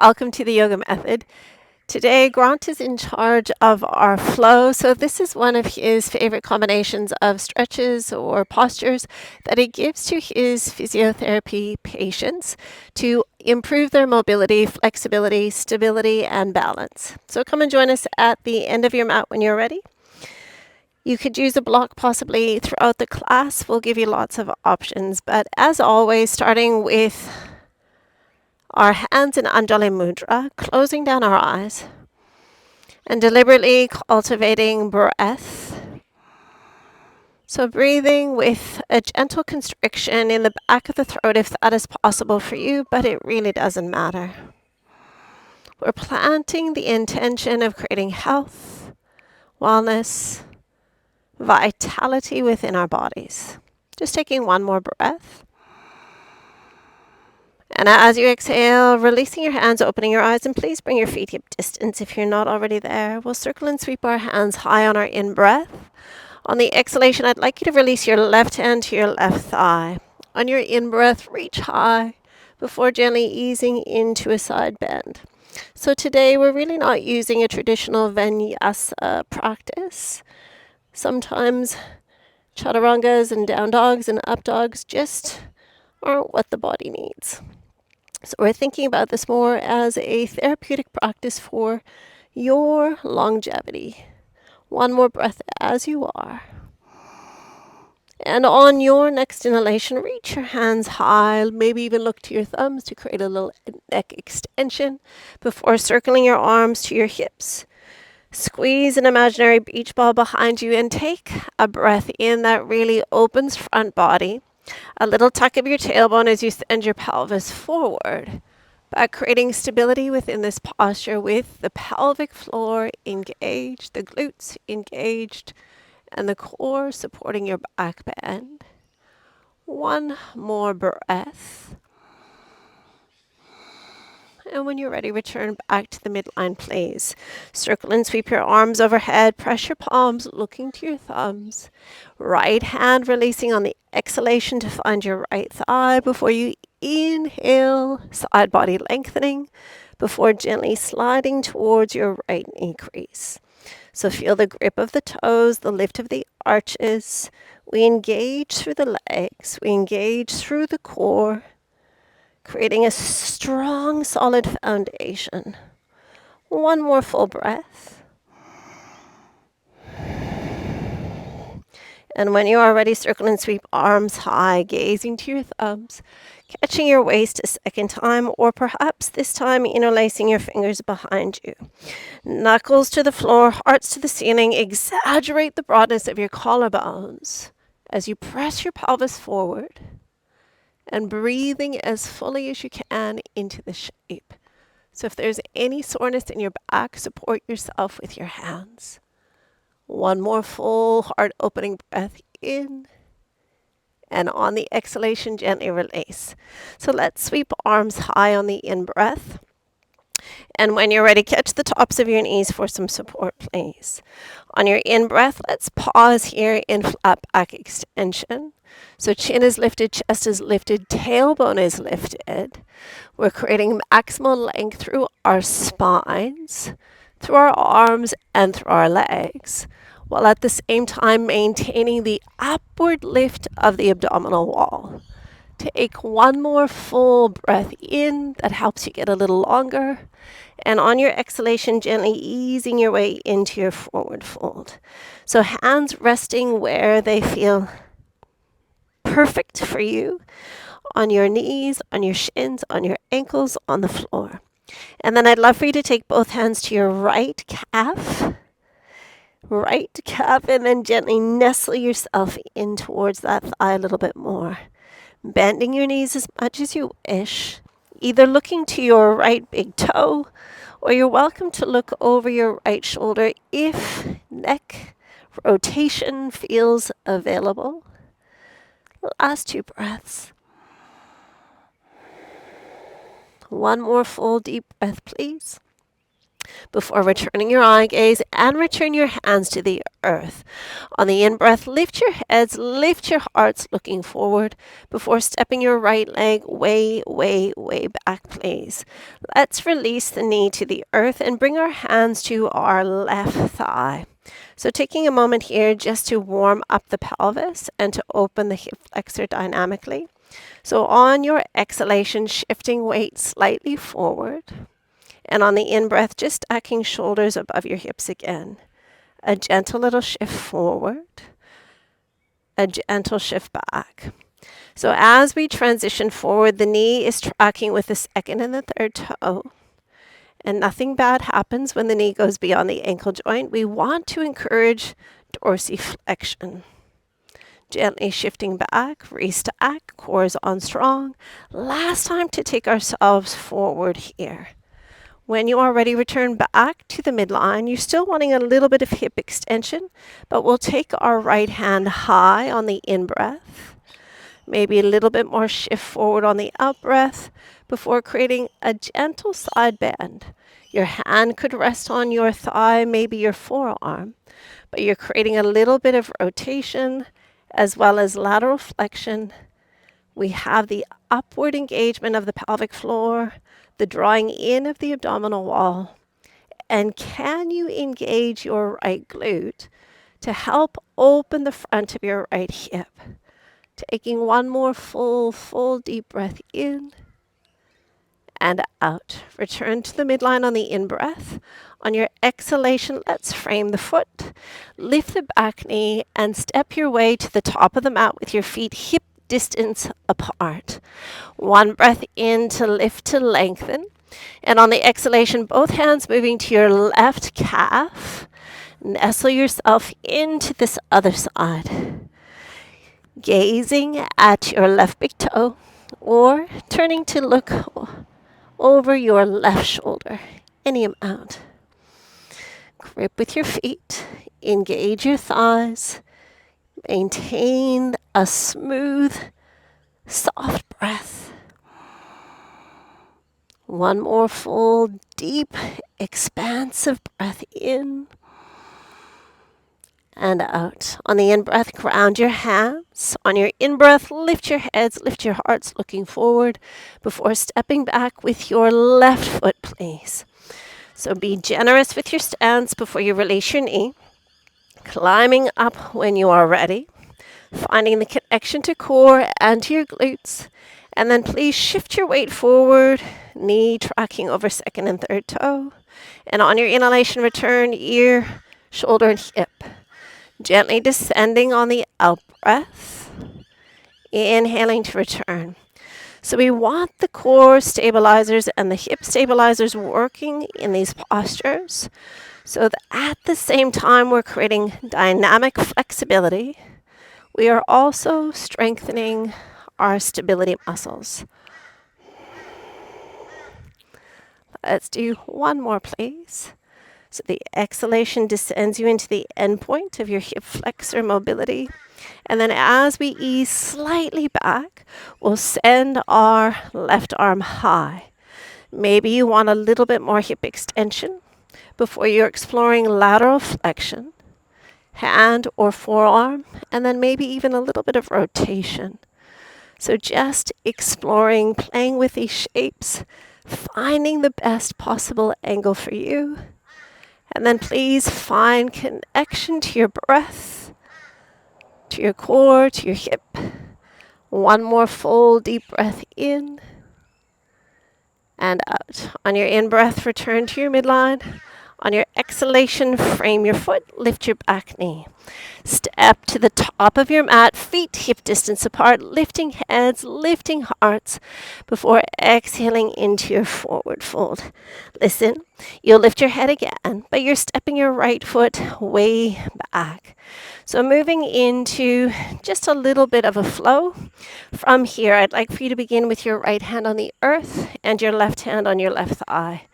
Welcome to the yoga method. Today, Grant is in charge of our flow. So this is one of his favorite combinations of stretches or postures that he gives to his physiotherapy patients to improve their mobility, flexibility, stability, and balance. So come and join us at the end of your mat when you're ready. You could use a block possibly throughout the class. We'll give you lots of options. But as always, starting with our hands in Anjali Mudra, closing down our eyes and deliberately cultivating breath. So breathing with a gentle constriction in the back of the throat if that is possible for you, but it really doesn't matter. We're planting the intention of creating health, wellness, vitality within our bodies. Just taking one more breath. And as you exhale, releasing your hands, opening your eyes, and please bring your feet hip distance if you're not already there. We'll circle and sweep our hands high on our in-breath. On the exhalation, I'd like you to release your left hand to your left thigh. On your in-breath, reach high before gently easing into a side bend. So today, we're really not using a traditional vinyasa practice. Sometimes chaturangas and down dogs and up dogs just aren't what the body needs. So we're thinking about this more as a therapeutic practice for your longevity. One more breath as you are. And on your next inhalation, reach your hands high, maybe even look to your thumbs to create a little neck extension before circling your arms to your hips. Squeeze an imaginary beach ball behind you and take a breath in that really opens front body. A little tuck of your tailbone as you send your pelvis forward, by creating stability within this posture with the pelvic floor engaged, the glutes engaged, and the core supporting your back bend. One more breath. And when you're ready, return back to the midline, please. Circle and sweep your arms overhead. Press your palms, looking to your thumbs. Right hand releasing on the exhalation to find your right thigh before you inhale, side body lengthening, before gently sliding towards your right knee crease. So feel the grip of the toes, the lift of the arches. We engage through the legs. We engage through the core, creating a strong, solid foundation. One more full breath. And when you are ready, circle and sweep arms high, gazing to your thumbs, catching your waist a second time, or perhaps this time interlacing your fingers behind you. Knuckles to the floor, hearts to the ceiling. Exaggerate the broadness of your collarbones as you press your pelvis forward and breathing as fully as you can into the shape. So if there's any soreness in your back, support yourself with your hands. One more full heart opening breath in. And on the exhalation, gently release. So let's sweep arms high on the in-breath. And when you're ready, catch the tops of your knees for some support, please. On your in-breath, let's pause here in flat back extension. So chin is lifted, chest is lifted, tailbone is lifted. We're creating maximal length through our spines, through our arms, and through our legs, while at the same time maintaining the upward lift of the abdominal wall. Take one more full breath in that helps you get a little longer. And on your exhalation, gently easing your way into your forward fold. So hands resting where they feel perfect for you, on your knees, on your shins, on your ankles, on the floor. And then I'd love for you to take both hands to your right calf, and then gently nestle yourself in towards that thigh a little bit more. Bending your knees as much as you wish, either looking to your right big toe, or you're welcome to look over your right shoulder if neck rotation feels available. Last two breaths. One more full deep breath, please. before returning your eye gaze and return your hands to the earth. On the in-breath, lift your heads, lift your hearts looking forward before stepping your right leg way, way, way back, please. Let's release the knee to the earth and bring our hands to our left thigh. So taking a moment here just to warm up the pelvis and to open the hip flexor dynamically. So on your exhalation, shifting weight slightly forward. And on the in-breath, just stacking shoulders above your hips again. A gentle little shift forward. A gentle shift back. So as we transition forward, the knee is tracking with the second and the third toe. And nothing bad happens when the knee goes beyond the ankle joint. We want to encourage dorsiflexion. Gently shifting back, restack, cores on strong. Last time to take ourselves forward here. When you are ready, return back to the midline. You're still wanting a little bit of hip extension, but we'll take our right hand high on the in-breath. Maybe a little bit more shift forward on the out-breath before creating a gentle side bend. Your hand could rest on your thigh, maybe your forearm, but you're creating a little bit of rotation as well as lateral flexion. We have the upward engagement of the pelvic floor, the drawing in of the abdominal wall. And can you engage your right glute to help open the front of your right hip? Taking one more full deep breath in and out. Return to the midline on the in-breath. On your exhalation, let's frame the foot. Lift the back knee and step your way to the top of the mat with your feet hip distance apart. One breath in to lift to lengthen. And on the exhalation, both hands moving to your left calf. Nestle yourself into this other side. Gazing at your left big toe or turning to look over your left shoulder, any amount. Grip with your feet, engage your thighs, maintain a smooth, soft breath. One more full, deep, expansive breath in and out. On the in-breath, ground your hands. On your in-breath, lift your heads, lift your hearts looking forward before stepping back with your left foot, please. So be generous with your stance before you release your knee. Climbing up when you are ready. Finding the connection to core and to your glutes. And then please shift your weight forward, knee tracking over second and third toe. And on your inhalation, return ear, shoulder, and hip. Gently descending on the out breath. Inhaling to return. So we want the core stabilizers and the hip stabilizers working in these postures so that at the same time we're creating dynamic flexibility. We are also strengthening our stability muscles. Let's do one more, please. So the exhalation descends you into the end point of your hip flexor mobility. And then as we ease slightly back, we'll send our left arm high. Maybe you want a little bit more hip extension before you're exploring lateral flexion, hand or forearm, and then maybe even a little bit of rotation. So just exploring, playing with these shapes, finding the best possible angle for you. And then please find connection to your breath, to your core, to your hip. One more full deep breath in and out. On your in-breath, return to your midline. On your exhalation, frame your foot, lift your back knee. Step to the top of your mat, feet hip distance apart, lifting heads, lifting hearts before exhaling into your forward fold. Listen, you'll lift your head again, but you're stepping your right foot way back. So moving into just a little bit of a flow. From here, I'd like for you to begin with your right hand on the earth and your left hand on your left thigh.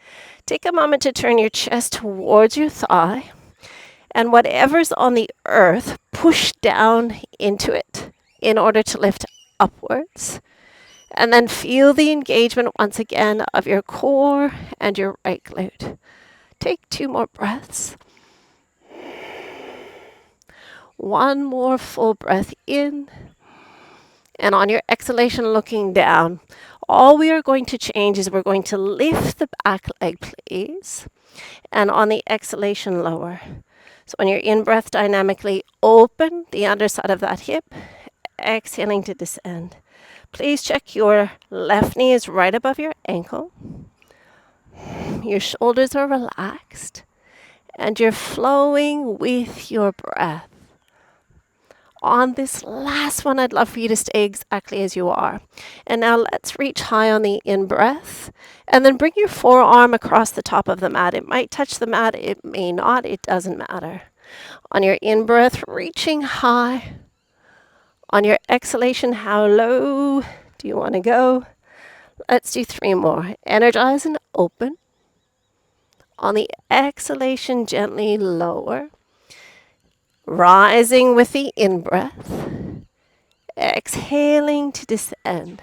Take a moment to turn your chest towards your thigh, and whatever's on the earth, push down into it in order to lift upwards. And then feel the engagement once again of your core and your right glute. Take 2 more breaths. One more full breath in. And on your exhalation, looking down, all we are going to change is we're going to lift the back leg, please. And on the exhalation, lower. So on your in-breath, dynamically open the underside of that hip, exhaling to descend. Please check your left knee is right above your ankle. Your shoulders are relaxed, and you're flowing with your breath. On this last one, I'd love for you to stay exactly as you are. And now let's reach high on the in-breath, and then bring your forearm across the top of the mat. It might touch the mat, it may not, it doesn't matter. On your in-breath, reaching high. On your exhalation, how low do you want to go? Let's do 3 more. Energize and open. On the exhalation, gently lower. Rising with the in-breath. Exhaling to descend.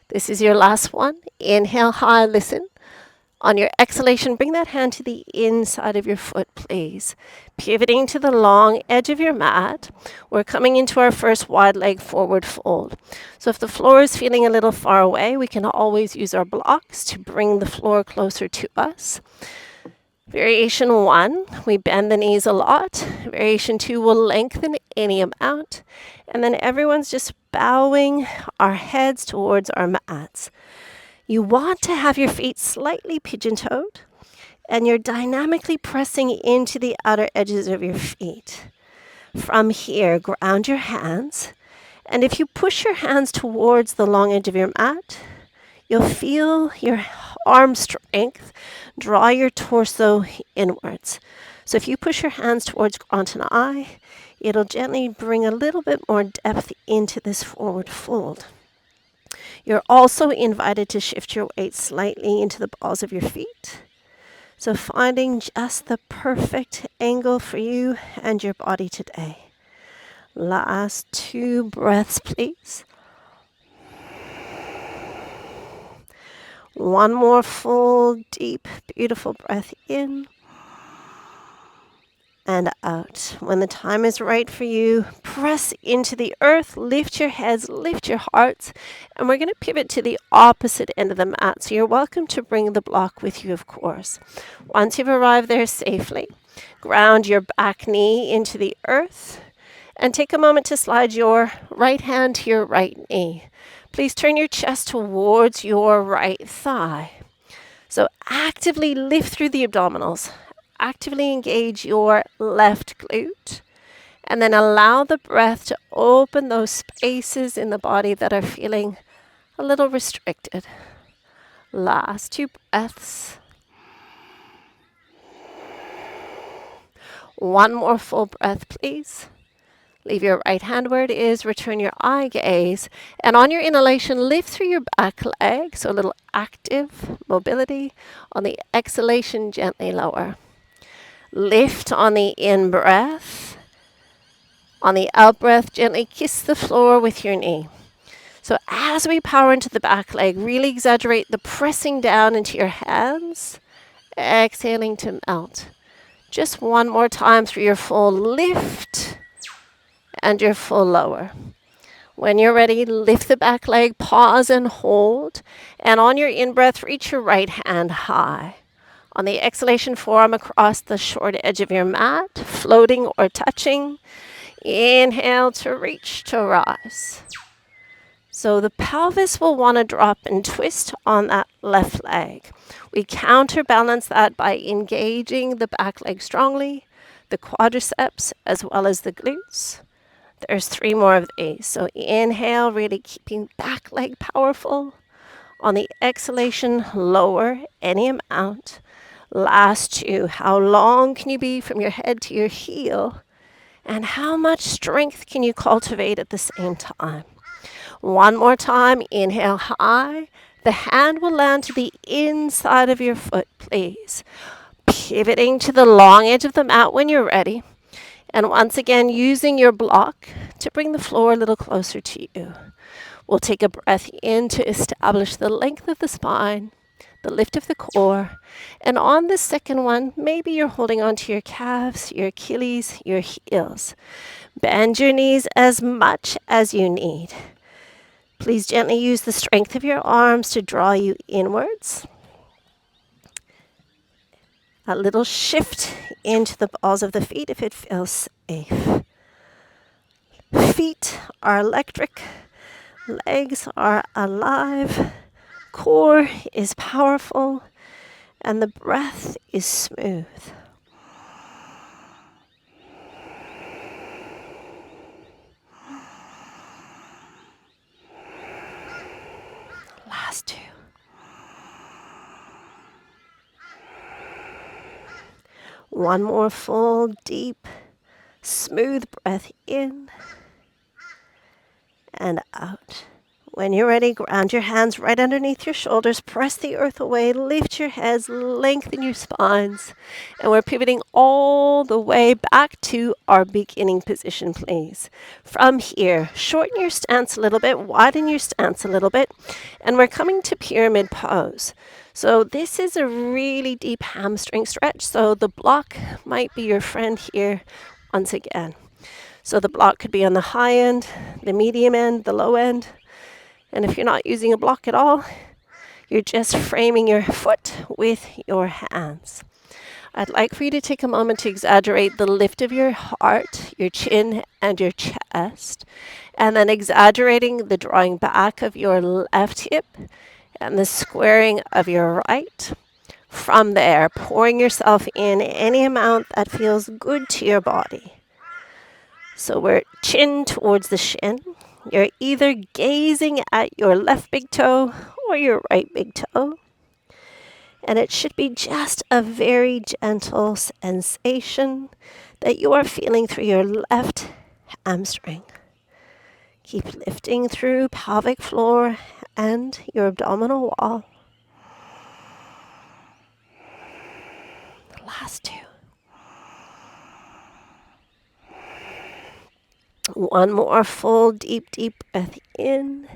This is your last one. Inhale high, listen. On your exhalation, bring that hand to the inside of your foot, please. Pivoting to the long edge of your mat. We're coming into our first wide leg forward fold. So if the floor is feeling a little far away, we can always use our blocks to bring the floor closer to us. Variation 1, we bend the knees a lot. Variation 2 will lengthen any amount. And then everyone's just bowing our heads towards our mats. You want to have your feet slightly pigeon-toed, and you're dynamically pressing into the outer edges of your feet. From here, ground your hands, and if you push your hands towards the long edge of your mat, you'll feel your arm strength draw your torso inwards. So if you push your hands towards front and eye, it'll gently bring a little bit more depth into this forward fold. You're also invited to shift your weight slightly into the balls of your feet. So finding just the perfect angle for you and your body today. Last 2 breaths, please. One more full, deep, beautiful breath in and out. When the time is right for you, press into the earth, lift your heads, lift your hearts, and we're going to pivot to the opposite end of the mat. So you're welcome to bring the block with you, of course. Once you've arrived there safely, ground your back knee into the earth and take a moment to slide your right hand to your right knee. Please turn your chest towards your right thigh. So actively lift through the abdominals. Actively engage your left glute. And then allow the breath to open those spaces in the body that are feeling a little restricted. Last 2 breaths. One more full breath, please. Leave your right hand where it is, return your eye gaze, and on your inhalation, lift through your back leg, so a little active mobility. On the exhalation, gently lower. Lift on the in-breath. On the out-breath, gently kiss the floor with your knee. So as we power into the back leg, really exaggerate the pressing down into your hands, exhaling to melt. Just one more time through your full lift and your full lower. When you're ready, lift the back leg, pause and hold. And on your in-breath, reach your right hand high. On the exhalation, forearm across the short edge of your mat, floating or touching. Inhale to reach to rise. So the pelvis will want to drop and twist on that left leg. We counterbalance that by engaging the back leg strongly, the quadriceps, as well as the glutes. There's 3 more of these. So inhale, really keeping back leg powerful. On the exhalation, lower any amount. Last 2, how long can you be from your head to your heel? And how much strength can you cultivate at the same time? One more time, inhale high. The hand will land to the inside of your foot, please. Pivoting to the long edge of the mat when you're ready. And once again, using your block to bring the floor a little closer to you. We'll take a breath in to establish the length of the spine, the lift of the core. And on the second one, maybe you're holding onto your calves, your Achilles, your heels. Bend your knees as much as you need. Please gently use the strength of your arms to draw you inwards. A little shift into the balls of the feet if it feels safe. Feet are electric. Legs are alive. Core is powerful. And the breath is smooth. Last two. One more full, deep, smooth breath in and out. When you're ready, ground your hands right underneath your shoulders. Press the earth away. Lift your heads. Lengthen your spines. And we're pivoting all the way back to our beginning position, please. From here, shorten your stance a little bit. Widen your stance a little bit. And we're coming to pyramid pose. So this is a really deep hamstring stretch. So the block might be your friend here once again. So the block could be on the high end, the medium end, the low end. And if you're not using a block at all, you're just framing your foot with your hands. I'd like for you to take a moment to exaggerate the lift of your heart, your chin, and your chest, and then exaggerating the drawing back of your left hip and the squaring of your right. From there, pouring yourself in any amount that feels good to your body. So we're chin towards the shin. You're either gazing at your left big toe or your right big toe. And it should be just a very gentle sensation that you are feeling through your left hamstring. Keep lifting through pelvic floor and your abdominal wall. The last two. One more full, deep, deep breath in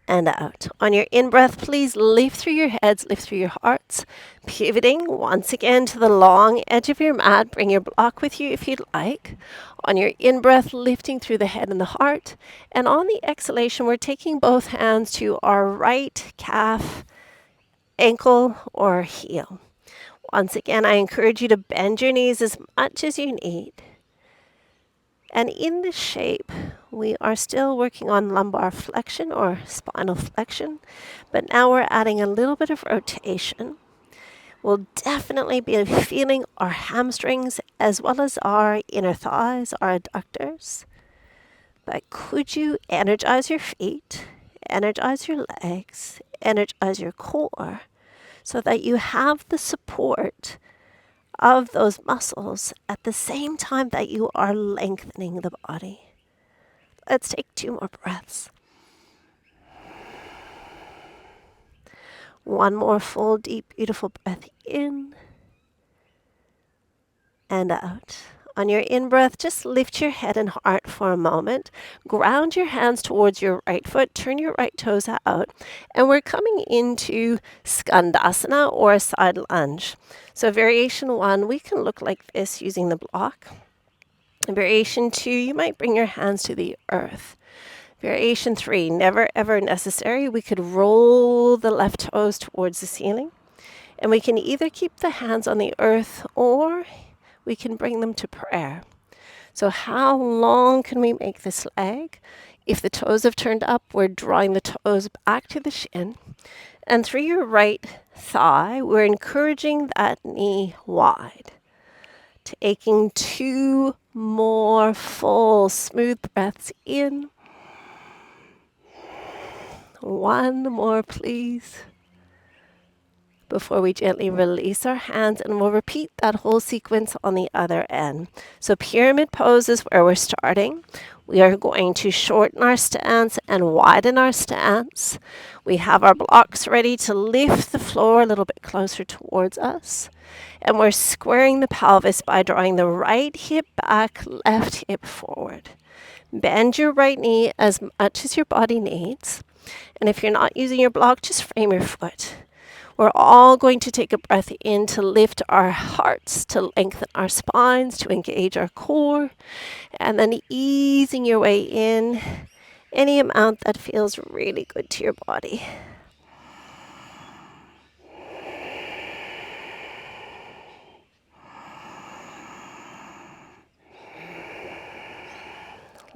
and out. On your in-breath, please lift through your heads, lift through your hearts. Pivoting once again to the long edge of your mat. Bring your block with you if you'd like. On your in-breath, lifting through the head and the heart. And on the exhalation, we're taking both hands to our right calf, ankle, or heel. Once again, I encourage you to bend your knees as much as you need. And in this shape, we are still working on lumbar flexion or spinal flexion, but now we're adding a little bit of rotation. We'll definitely be feeling our hamstrings as well as our inner thighs, our adductors. But could you energize your feet, energize your legs, energize your core so that you have the support of those muscles at the same time that you are lengthening the body. Let's take 2 more breaths. One more full, deep, beautiful breath in and out. On your in-breath, just lift your head and heart for a moment. Ground your hands towards your right foot. Turn your right toes out. And we're coming into Skandasana or a side lunge. So variation 1, we can look like this using the block. And variation 2, you might bring your hands to the earth. Variation 3, never ever necessary. We could roll the left toes towards the ceiling. And we can either keep the hands on the earth or we can bring them to prayer. So how long can we make this leg? If the toes have turned up, we're drawing the toes back to the shin. And through your right thigh, we're encouraging that knee wide. Taking 2 more full, smooth breaths in. 1 more, please. Before we gently release our hands, and we'll repeat that whole sequence on the other end. So pyramid pose is where we're starting. We are going to shorten our stance and widen our stance. We have our blocks ready to lift the floor a little bit closer towards us. And we're squaring the pelvis by drawing the right hip back, left hip forward. Bend your right knee as much as your body needs. And if you're not using your block, just frame your foot. We're all going to take a breath in to lift our hearts, to lengthen our spines, to engage our core, and then easing your way in any amount that feels really good to your body.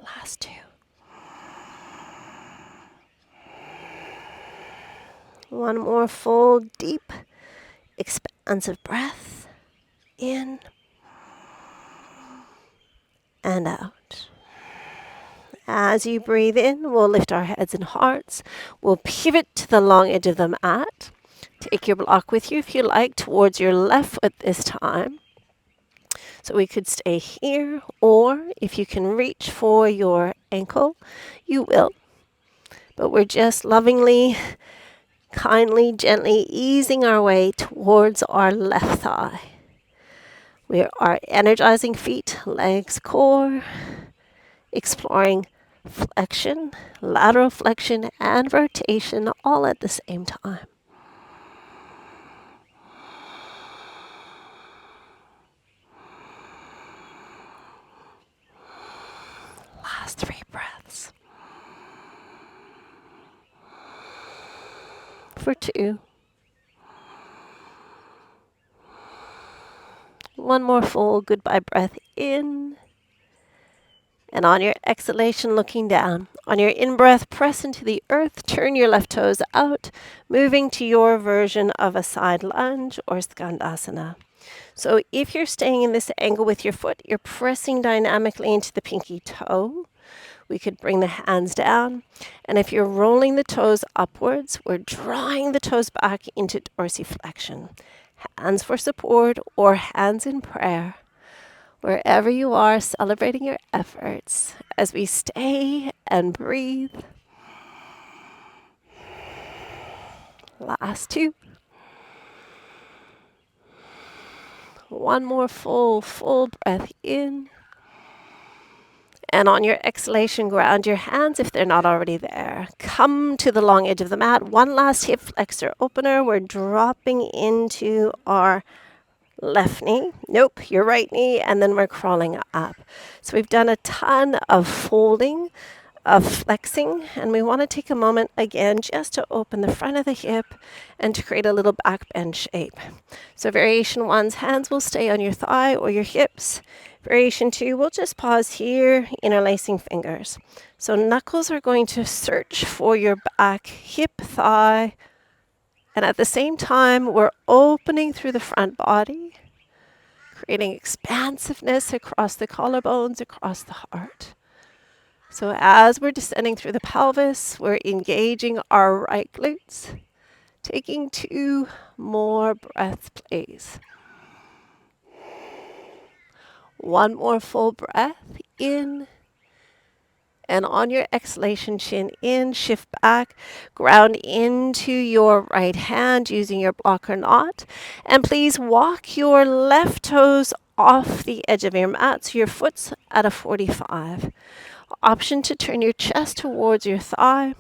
Last two. One more full, deep, expansive breath in and out. As you breathe in, we'll lift our heads and hearts. We'll pivot to the long edge of the mat. Take your block with you if you like towards your left foot this time. So we could stay here, or if you can reach for your ankle, you will. But we're just lovingly, kindly, gently easing our way towards our left thigh. We are energizing feet, legs, core, exploring flexion, lateral flexion, and rotation all at the same time. Last 3 breaths. For 2. One more full goodbye breath in. And on your exhalation, looking down. On your in-breath, press into the earth. Turn your left toes out, moving to your version of a side lunge or skandasana. So if you're staying in this angle with your foot, you're pressing dynamically into the pinky toe. We could bring the hands down. And if you're rolling the toes upwards, we're drawing the toes back into dorsiflexion. Hands for support or hands in prayer. Wherever you are, celebrating your efforts as we stay and breathe. Last 2. One more full breath in. And on your exhalation, ground your hands if they're not already there. Come to the long edge of the mat. One last hip flexor opener. We're dropping into our left knee. Nope, your right knee. And then we're crawling up. So we've done a ton of folding, of flexing. And we want to take a moment again just to open the front of the hip and to create a little back bend shape. So variation 1's hands will stay on your thigh or your hips. Variation 2, we'll just pause here, interlacing fingers. So knuckles are going to search for your back, hip, thigh, and at the same time, we're opening through the front body, creating expansiveness across the collarbones, across the heart. So as we're descending through the pelvis, we're engaging our right glutes, taking 2 more breaths, please. One more full breath in. And on your exhalation, chin in, shift back, ground into your right hand using your block or not. And please walk your left toes off the edge of your mat so your foot's at a 45. Option to turn your chest towards your thigh.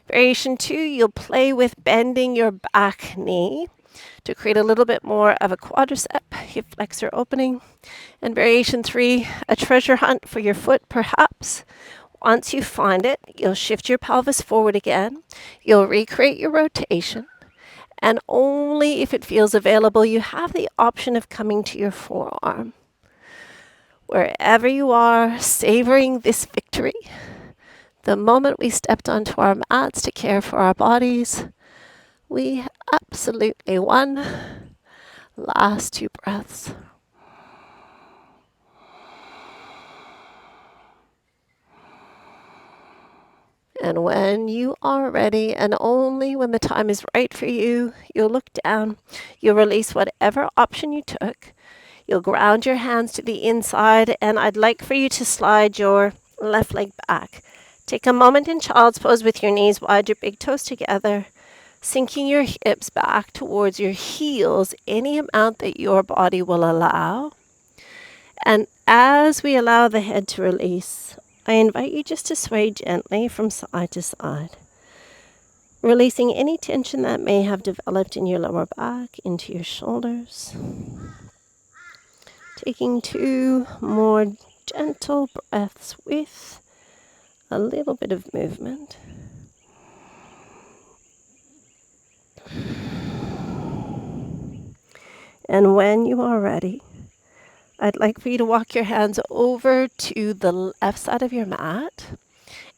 Variation 2, you'll play with bending your back knee to create a little bit more of a quadricep, hip flexor opening. And variation 3, a treasure hunt for your foot perhaps. Once you find it, you'll shift your pelvis forward again. You'll recreate your rotation. And only if it feels available, you have the option of coming to your forearm. Wherever you are, savoring this victory. The moment we stepped onto our mats to care for our bodies, we absolutely won. Last 2 breaths. And when you are ready, and only when the time is right for you, you'll look down. You'll release whatever option you took. You'll ground your hands to the inside, and I'd like for you to slide your left leg back. Take a moment in child's pose with your knees wide, your big toes together, sinking your hips back towards your heels, any amount that your body will allow. And as we allow the head to release, I invite you just to sway gently from side to side. Releasing any tension that may have developed in your lower back into your shoulders. Taking 2 more gentle breaths with a little bit of movement. And when you are ready, I'd like for you to walk your hands over to the left side of your mat.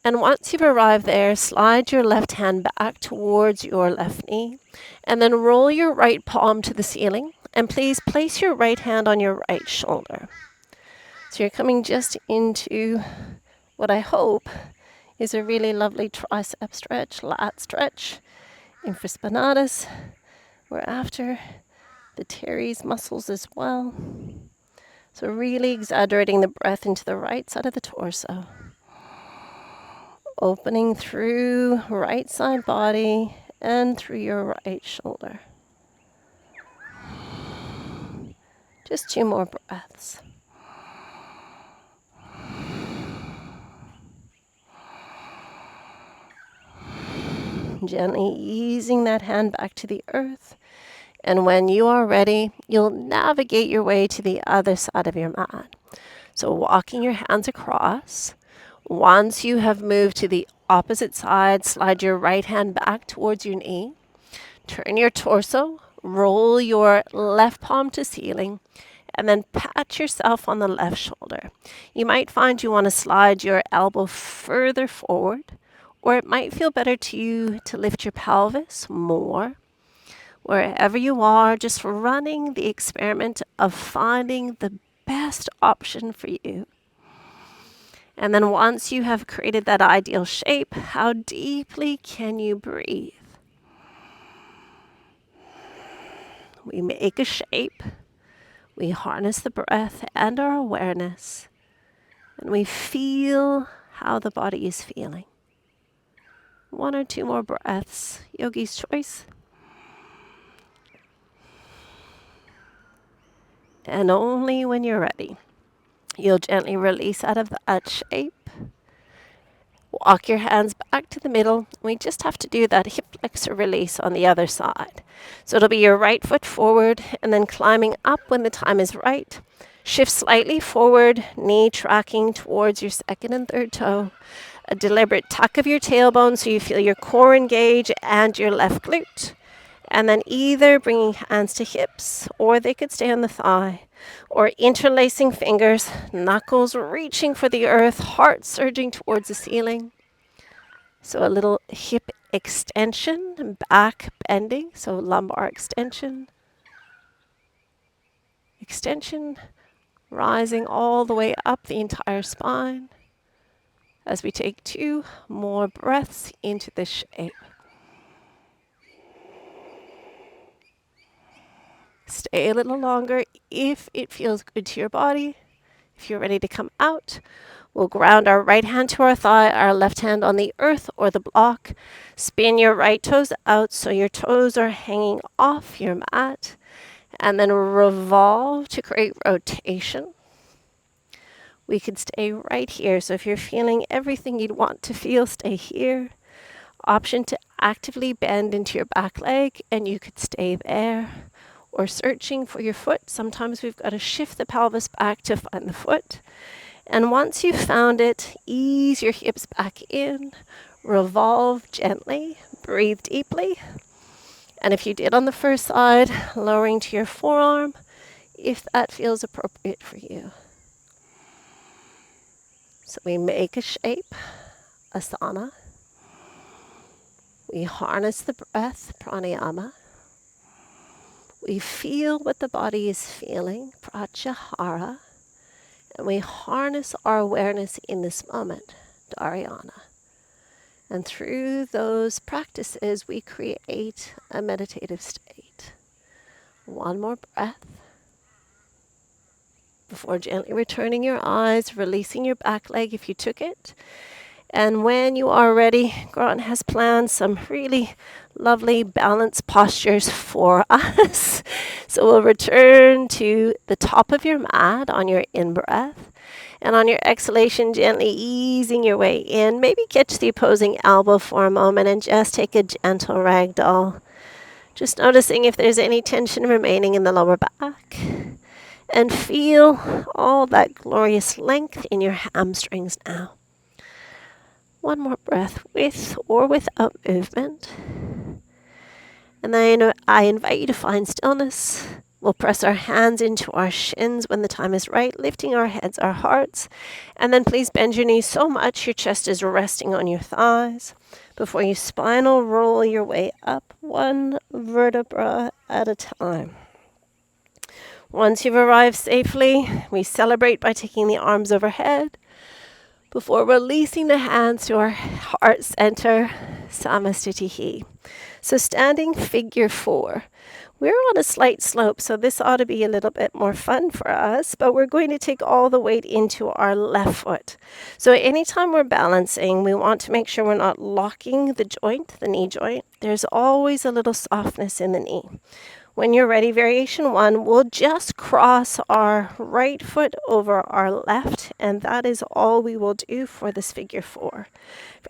And once you've arrived there, slide your left hand back towards your left knee. And then roll your right palm to the ceiling. And please place your right hand on your right shoulder. So you're coming just into what I hope is a really lovely tricep stretch, lat stretch, infraspinatus. We're after the teres muscles as well. So really exaggerating the breath into the right side of the torso. Opening through right side body and through your right shoulder. Just 2 more breaths. Gently easing that hand back to the earth. And when you are ready, you'll navigate your way to the other side of your mat. So walking your hands across. Once you have moved to the opposite side, slide your right hand back towards your knee. Turn your torso, roll your left palm to ceiling, and then pat yourself on the left shoulder. You might find you want to slide your elbow further forward, or it might feel better to you to lift your pelvis more. Wherever you are, just running the experiment of finding the best option for you. And then once you have created that ideal shape, how deeply can you breathe? We make a shape, we harness the breath and our awareness, and we feel how the body is feeling. 1 or 2 more breaths, yogi's choice. And only when you're ready, you'll gently release out of that shape. Walk your hands back to the middle. We just have to do that hip flexor release on the other side. So it'll be your right foot forward and then climbing up when the time is right. Shift slightly forward, knee tracking towards your second and third toe. A deliberate tuck of your tailbone so you feel your core engage and your left glute. And then either bringing hands to hips, or they could stay on the thigh, or interlacing fingers, knuckles reaching for the earth, heart surging towards the ceiling. So a little hip extension, back bending, so lumbar extension. Extension, rising all the way up the entire spine as we take 2 more breaths into this shape. Stay a little longer if it feels good to your body. If you're ready to come out, we'll ground our right hand to our thigh, our left hand on the earth or the block. Spin your right toes out so your toes are hanging off your mat. And then revolve to create rotation. We could stay right here. So if you're feeling everything you'd want to feel, stay here. Option to actively bend into your back leg, and you could stay there. Or searching for your foot. Sometimes we've got to shift the pelvis back to find the foot. And once you've found it, ease your hips back in. Revolve gently. Breathe deeply. And if you did on the first side, lowering to your forearm, if that feels appropriate for you. So we make a shape, asana. We harness the breath, pranayama. We feel what the body is feeling, pratyahara. And we harness our awareness in this moment, dharana. And through those practices, we create a meditative state. 1 more breath. Before gently returning your eyes, releasing your back leg if you took it. And when you are ready, Grant has planned some really lovely balance postures for us. So we'll return to the top of your mat on your in-breath. And on your exhalation, gently easing your way in. Maybe catch the opposing elbow for a moment and just take a gentle ragdoll. Just noticing if there's any tension remaining in the lower back. And feel all that glorious length in your hamstrings now. One more breath with or without movement. And then I invite you to find stillness. We'll press our hands into our shins when the time is right, lifting our heads, our hearts. And then please bend your knees so much your chest is resting on your thighs. Before you spinal roll your way up, one vertebra at a time. Once you've arrived safely, we celebrate by taking the arms overhead before releasing the hands to our heart center, Samastitihi. So standing figure 4. We're on a slight slope, so this ought to be a little bit more fun for us, but we're going to take all the weight into our left foot. So anytime we're balancing, we want to make sure we're not locking the joint, the knee joint. There's always a little softness in the knee. When you're ready, variation 1, we'll just cross our right foot over our left, and that is all we will do for this figure 4.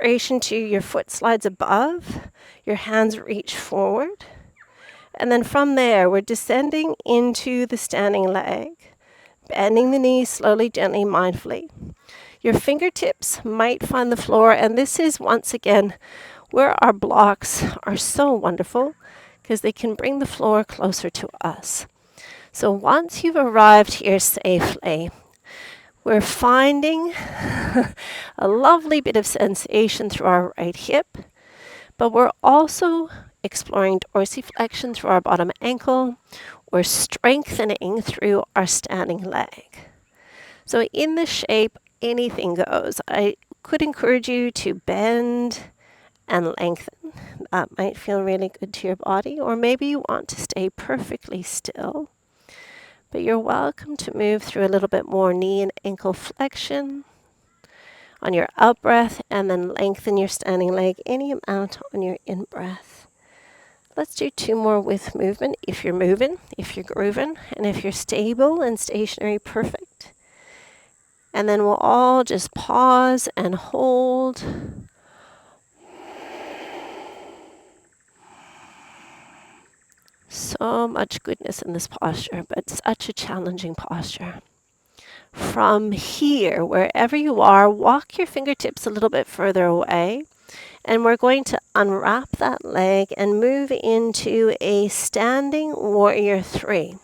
Variation 2, your foot slides above, your hands reach forward, and then from there, we're descending into the standing leg, bending the knees slowly, gently, mindfully. Your fingertips might find the floor, and this is, once again, where our blocks are so wonderful, because they can bring the floor closer to us. So once you've arrived here safely, we're finding a lovely bit of sensation through our right hip, but we're also exploring dorsiflexion through our bottom ankle. We're strengthening through our standing leg. So in this shape, anything goes. I could encourage you to bend and lengthen. That might feel really good to your body, or maybe you want to stay perfectly still. But you're welcome to move through a little bit more knee and ankle flexion on your out breath, and then lengthen your standing leg any amount on your in breath. Let's do 2 more with movement if you're moving, if you're grooving, and if you're stable and stationary, perfect. And then we'll all just pause and hold. So much goodness in this posture, but such a challenging posture. From here, wherever you are, walk your fingertips a little bit further away. And we're going to unwrap that leg and move into a standing warrior 3.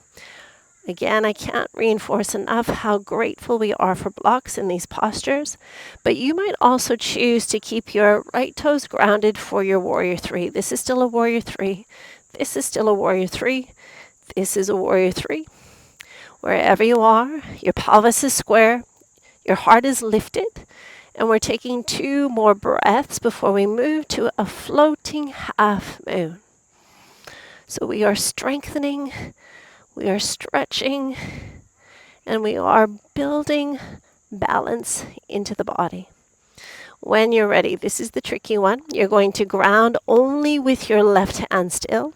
Again, I can't reinforce enough how grateful we are for blocks in these postures, but you might also choose to keep your right toes grounded for your warrior 3. This is still a warrior 3. This is still a warrior 3. This is a warrior 3. Wherever you are, your pelvis is square, your heart is lifted, and we're taking 2 more breaths before we move to a floating half moon. So we are strengthening, we are stretching, and we are building balance into the body. When you're ready, this is the tricky one. You're going to ground only with your left hand still,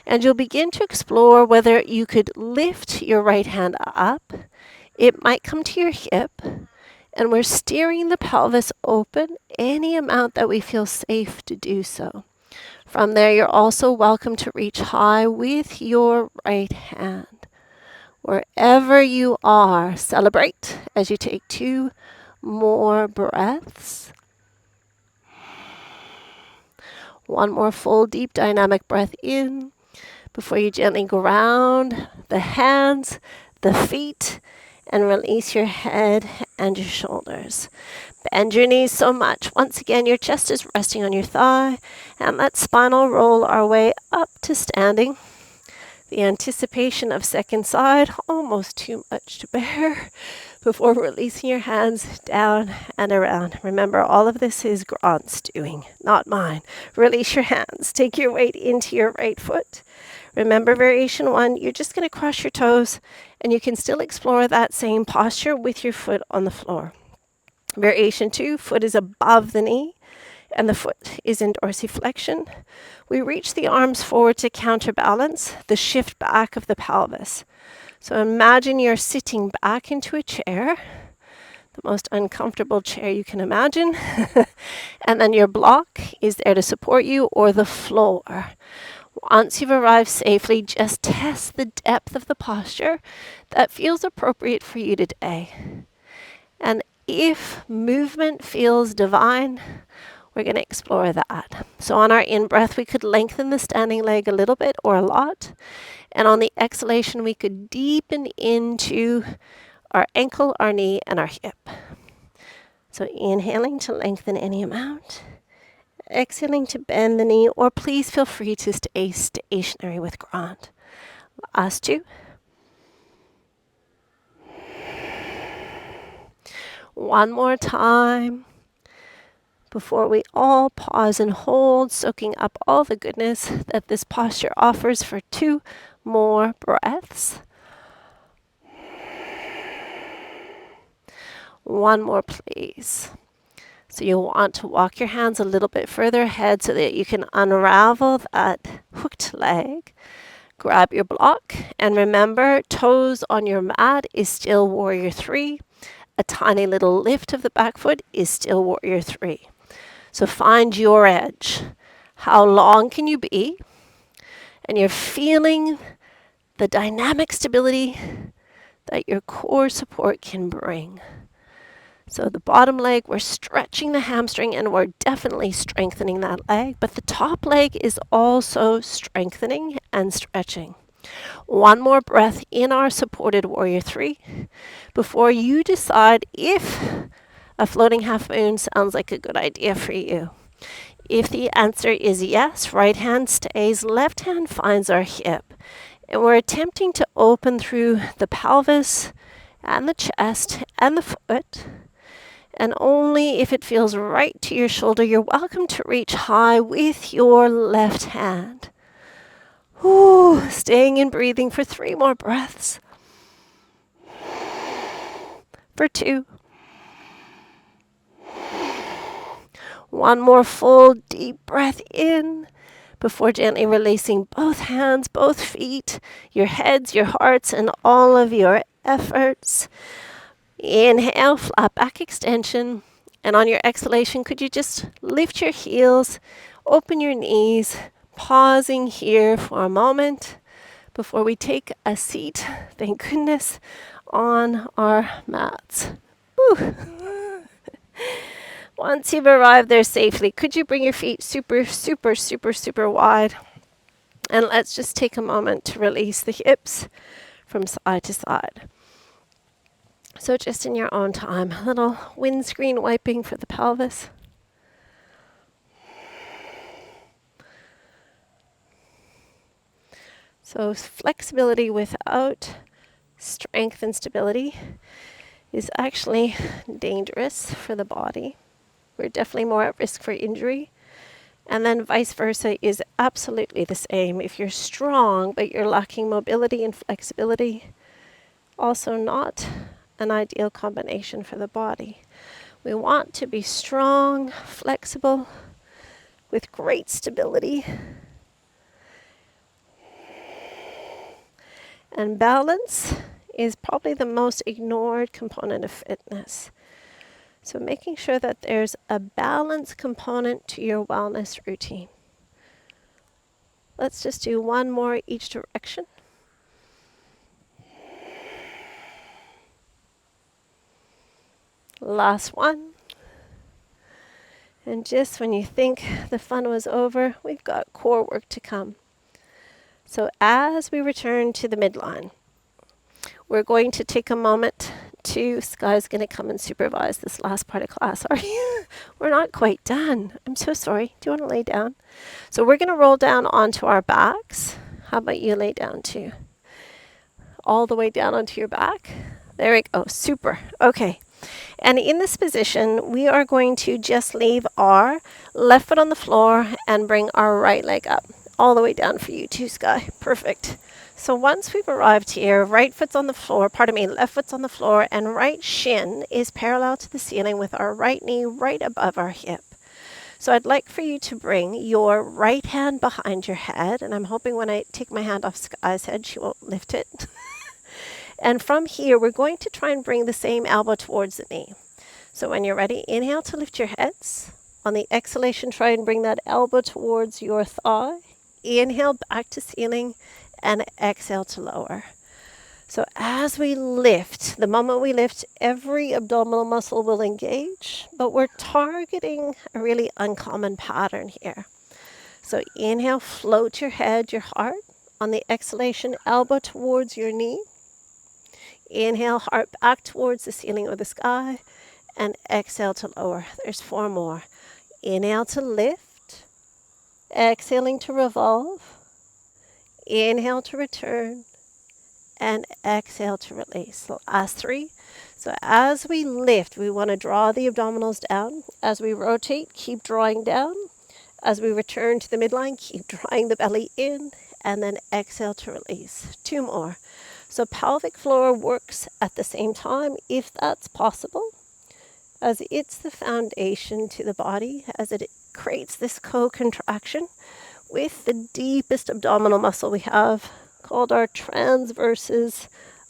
and you'll begin to explore whether you could lift your right hand up. It might come to your hip, and we're steering the pelvis open any amount that we feel safe to do so. From there, you're also welcome to reach high with your right hand. Wherever you are, celebrate as you take 2 more breaths. One more full, deep, dynamic breath in before you gently ground the hands, the feet, and release your head and your shoulders. Bend your knees so much. Once again, your chest is resting on your thigh, and let's spinal roll our way up to standing. The anticipation of second side, almost too much to bear, before releasing your hands down and around. Remember, all of this is Grant's doing, not mine. Release your hands. Take your weight into your right foot. Remember, variation 1, you're just going to cross your toes, and you can still explore that same posture with your foot on the floor. Variation 2, foot is above the knee, and the foot is in dorsiflexion. We reach the arms forward to counterbalance the shift back of the pelvis. So imagine you're sitting back into a chair. the most uncomfortable chair you can imagine. And then your block is there to support you, or the floor. Once you've arrived safely, just test the depth of the posture that feels appropriate for you today. And if movement feels divine, we're going to explore that. So on our in-breath, we could lengthen the standing leg a little bit or a lot. And on the exhalation, we could deepen into our ankle, our knee, and our hip. So inhaling to lengthen any amount. Exhaling to bend the knee, or please feel free to stay stationary with ground. Last two. One more time before we all pause and hold, soaking up all the goodness that this posture offers for 2 more breaths. One more, please. So you'll want to walk your hands a little bit further ahead so that you can unravel that hooked leg. Grab your block, and remember, toes on your mat is still warrior 3. A tiny little lift of the back foot is still warrior 3. So find your edge. How long can you be? And you're feeling the dynamic stability that your core support can bring. So the bottom leg, we're stretching the hamstring, and we're definitely strengthening that leg, but the top leg is also strengthening and stretching. One more breath in our supported warrior 3 before you decide if a floating half moon sounds like a good idea for you. If the answer is yes, right hand stays, left hand finds our hip. And we're attempting to open through the pelvis and the chest and the foot. And only if it feels right to your shoulder, you're welcome to reach high with your left hand. Ooh, staying and breathing for 3 more breaths. For 2. One more full deep breath in before gently releasing both hands, both feet, your heads, your hearts, and all of your efforts. Inhale, flat back extension. And on your exhalation, could you just lift your heels, open your knees, pausing here for a moment before we take a seat, thank goodness, on our mats. Whew. Once you've arrived there safely, could you bring your feet super, super, super, super wide? And let's just take a moment to release the hips from side to side. So just in your own time, a little windscreen wiping for the pelvis. So flexibility without strength and stability is actually dangerous for the body. We're definitely more at risk for injury. And then vice versa is absolutely the same. If you're strong, but you're lacking mobility and flexibility, also not an ideal combination for the body. We want to be strong, flexible, with great stability. And balance is probably the most ignored component of fitness. So making sure that there's a balance component to your wellness routine. Let's just do one more each direction. Last one. And just when you think the fun was over, we've got core work to come. So as we return to the midline, we're going to take a moment to, Sky's going to come and supervise this last part of class. Are you? We're not quite done. I'm so sorry. Do you want to lay down? So we're going to roll down onto our backs. How about you lay down too? All the way down onto your back. There we go. Super. Okay. And in this position, we are going to just leave our left foot on the floor and bring our right leg up. All the way down for you too, Sky. Perfect. So once we've arrived here, right foot's on the floor, left foot's on the floor, and right shin is parallel to the ceiling with our right knee right above our hip. So I'd like for you to bring your right hand behind your head, and I'm hoping when I take my hand off Sky's head, she won't lift it. And from here, we're going to try and bring the same elbow towards the knee. So when you're ready, inhale to lift your heads. On the exhalation, try and bring that elbow towards your thigh. Inhale back to ceiling and exhale to lower. So as we lift, the moment we lift, every abdominal muscle will engage, but we're targeting a really uncommon pattern here. So inhale, float your head, your heart. On the exhalation, elbow towards your knee. Inhale, heart back towards the ceiling or the sky, and exhale to lower. There's 4 more. Inhale to lift, exhaling to revolve, inhale to return, and exhale to release. Last 3. So as we lift, we want to draw the abdominals down. As we rotate, keep drawing down. As we return to the midline, keep drawing the belly in, and then exhale to release. 2 more. So pelvic floor works at the same time, if that's possible, as it's the foundation to the body, as it creates this co-contraction with the deepest abdominal muscle we have, called our transversus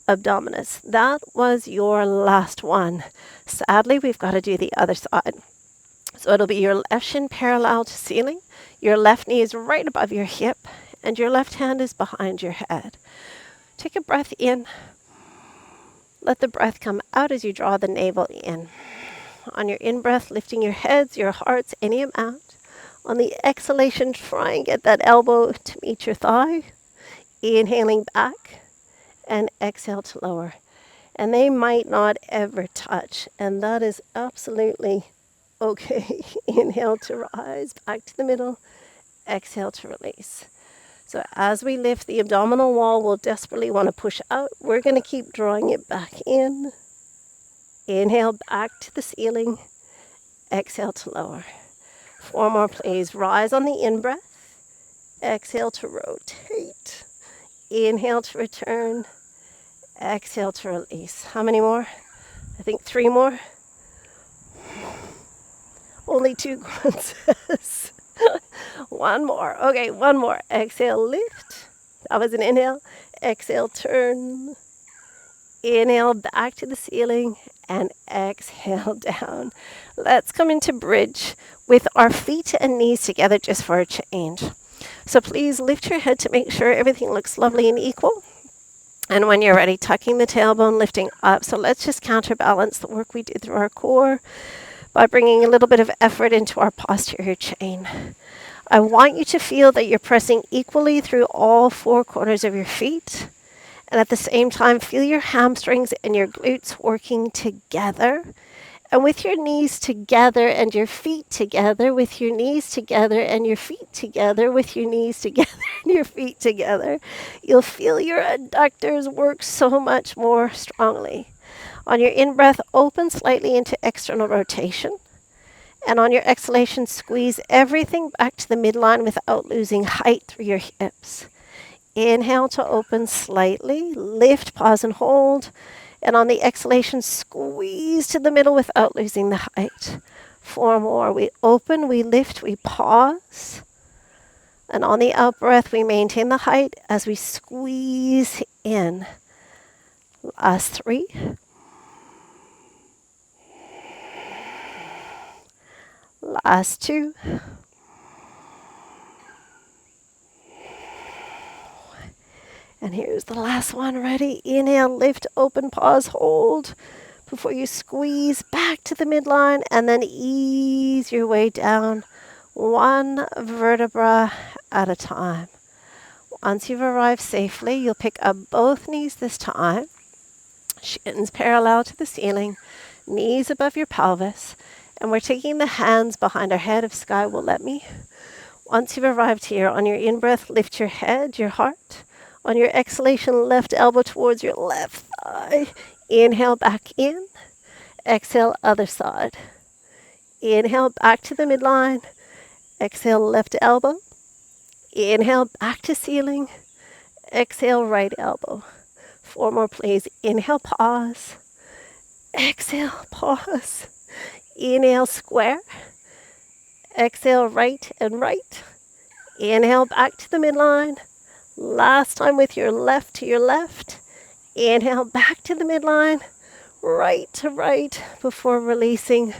abdominis. That was your last one. Sadly, we've got to do the other side. So it'll be your left shin parallel to ceiling, your left knee is right above your hip, and your left hand is behind your head. Take a breath in. Let the breath come out as you draw the navel in. On your in-breath, lifting your heads, your hearts, any amount. On the exhalation, try and get that elbow to meet your thigh. Inhaling back and exhale to lower. And they might not ever touch, and that is absolutely okay. Inhale to rise, back to the middle. Exhale to release. So as we lift, the abdominal wall will desperately want to push out. We're going to keep drawing it back in. Inhale back to the ceiling. Exhale to lower. 4 more, please. Rise on the in-breath. Exhale to rotate. Inhale to return. Exhale to release. How many more? I think 3 more. Only 2 grunts. 1 more. Okay, 1 more. Exhale, lift. That was an inhale. Exhale, turn. Inhale back to the ceiling and exhale down. Let's come into bridge with our feet and knees together just for a change. So please lift your head to make sure everything looks lovely and equal. And when you're ready, tucking the tailbone, lifting up. So let's just counterbalance the work we did through our core by bringing a little bit of effort into our posterior chain. I want you to feel that you're pressing equally through all 4 corners of your feet. And at the same time, feel your hamstrings and your glutes working together. And with your knees together and your feet together, with your knees together and your feet together, with your knees together and your feet together, you'll feel your adductors work so much more strongly. On your in-breath, open slightly into external rotation. And on your exhalation, squeeze everything back to the midline without losing height through your hips. Inhale to open slightly, lift, pause and hold. And on the exhalation, squeeze to the middle without losing the height. 4 more. We open, we lift, we pause. And on the out breath, we maintain the height as we squeeze in. Last 3. Last 2. And here's the last one. Ready? Inhale, lift, open, pause, hold. Before you squeeze back to the midline and then ease your way down 1 vertebra at a time. Once you've arrived safely, you'll pick up both knees this time. Shins parallel to the ceiling, knees above your pelvis. And we're taking the hands behind our head if Sky will let me. Once you've arrived here, on your in-breath, lift your head, your heart. On your exhalation, left elbow towards your left thigh. Inhale back in. Exhale, other side. Inhale back to the midline. Exhale, left elbow. Inhale back to ceiling. Exhale, right elbow. 4 more, please. Inhale, pause. Exhale, pause. Inhale, square. Exhale, right and right. Inhale back to the midline. Last time with your left to your left. Inhale back to the midline. right to right before releasing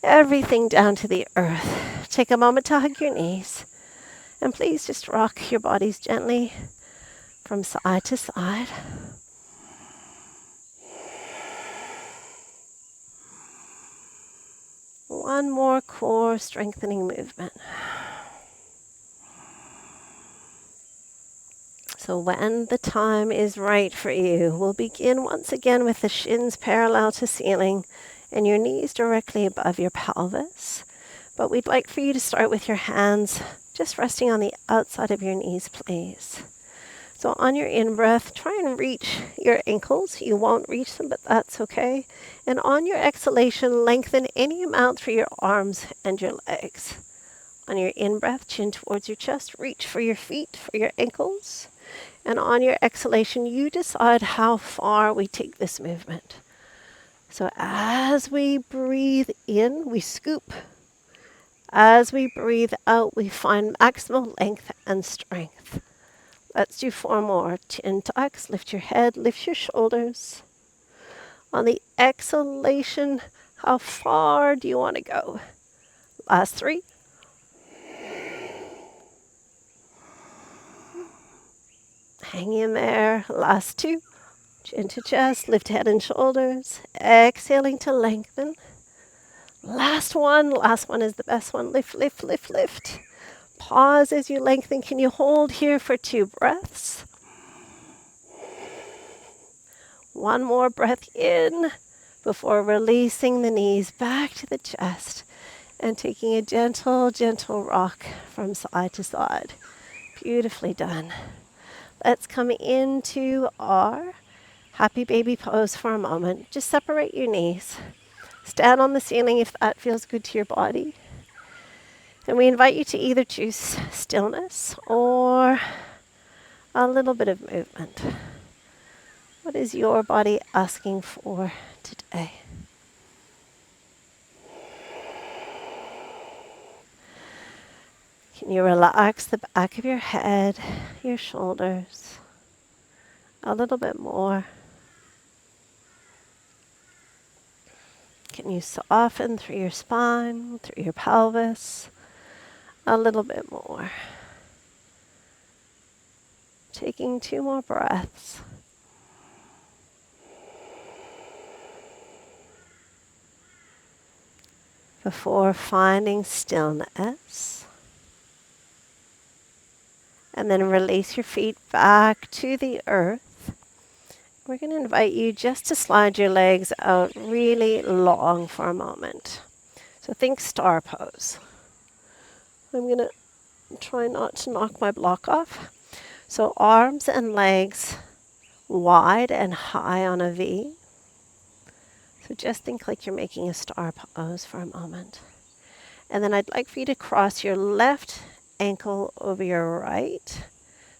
everything down to the earth. Take a moment to hug your knees. And please just rock your bodies gently from side to side. One more core strengthening movement. So when the time is right for you, we'll begin once again with the shins parallel to ceiling and your knees directly above your pelvis. But we'd like for you to start with your hands just resting on the outside of your knees, please. So on your in-breath, try and reach your ankles. You won't reach them, but that's okay. And on your exhalation, lengthen any amount through your arms and your legs. On your in-breath, chin towards your chest, reach for your feet, for your ankles. And on your exhalation, you decide how far we take this movement. So as we breathe in, we scoop. As we breathe out, we find maximal length and strength. Let's do 4 more. Chin tucks, lift your head, lift your shoulders. On the exhalation, how far do you want to go? Last 3. Hang in there. Last 2. Chin to chest, lift head and shoulders. Exhaling to lengthen. Last one. Last one is the best one. Lift, lift, lift, lift. Pause as you lengthen. Can you hold here for 2 breaths? One more breath in before releasing the knees back to the chest and taking a gentle, gentle rock from side to side. Beautifully done. Let's come into our happy baby pose for a moment. Just separate your knees. Stand on the ceiling if that feels good to your body. And we invite you to either choose stillness or a little bit of movement. What is your body asking for today? Can you relax the back of your head, your shoulders, a little bit more? Can you soften through your spine, through your pelvis, a little bit more? Taking 2 more breaths. Before finding stillness. And then release your feet back to the earth. We're going to invite you just to slide your legs out really long for a moment. So think star pose. I'm going to try not to knock my block off. So arms and legs wide and high on a V. So just think like you're making a star pose for a moment. And then I'd like for you to cross your left ankle over your right.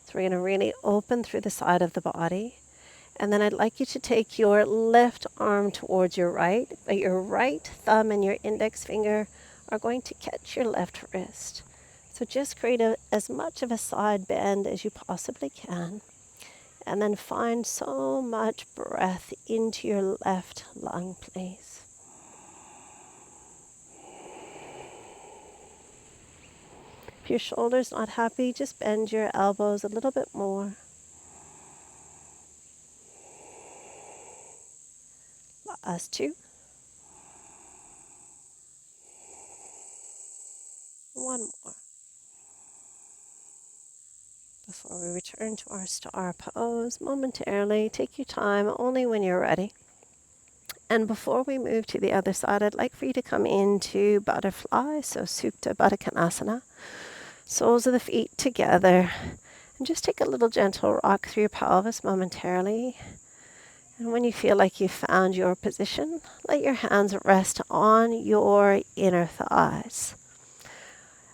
So we're going to really open through the side of the body. And then I'd like you to take your left arm towards your right, but your right thumb and your index finger are going to catch your left wrist. So just create as much of a side bend as you possibly can. And then find so much breath into your left lung, please. If your shoulder's not happy, just bend your elbows a little bit more. Last 2. 1 more. Before we return to our star pose momentarily, take your time only when you're ready. And before we move to the other side, I'd like for you to come into butterfly, so Supta Baddha Konasana. Soles of the feet together. And just take a little gentle rock through your pelvis momentarily. And when you feel like you've found your position, let your hands rest on your inner thighs.